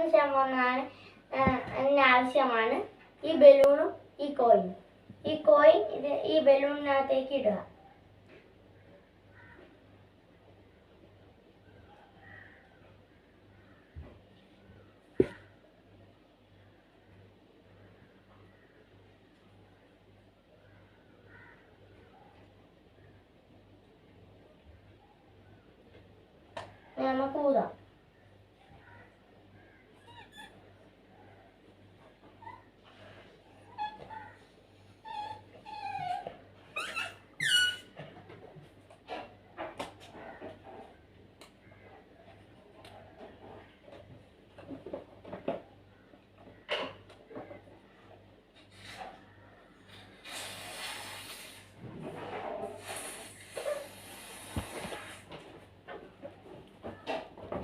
50% ആവശ്യമാണ് ഈ ബലൂണും ഈ കോയിനും. ഈ കോയിൻ ഈ ബലൂണിനകത്തേക്ക് ഇടുക. നമുക്ക് ഊതാം.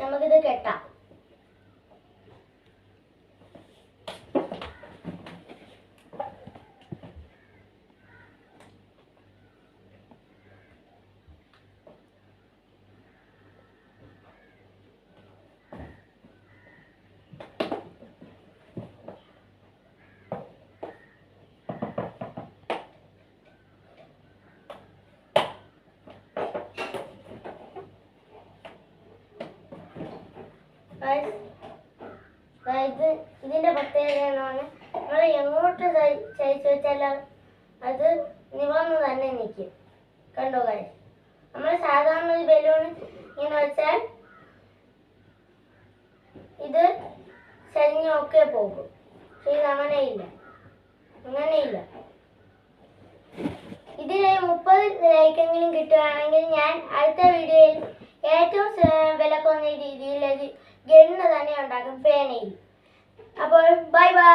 നമുക്കിത് കെട്ടാം. ഇതിന്റെ പ്രത്യേകത എന്നാണ്, നമ്മൾ എങ്ങോട്ട് ചരിച്ചു വെച്ചാൽ അത് നിവർന്ന് തന്നെ നിൽക്കും. കണ്ടോ ഗൈസ്? നമ്മൾ സാധാരണ ഒരു ബലൂൺ ഇങ്ങനെ വെച്ചാൽ ഇത് ചരിഞ്ഞൊക്കെ പോകും. പക്ഷെ ഇത് അങ്ങനെയില്ല. ഇതിന് 30 ലൈക്കെങ്കിലും കിട്ടുകയാണെങ്കിൽ ഞാൻ അടുത്ത വീഡിയോയിൽ ഏറ്റവും വില കുറഞ്ഞ രീതിയിൽ ഗണ്ണ് തന്നെ ഉണ്ടാക്കും, പേനയിൽ. അപ്പോൾ ബൈ ബൈ.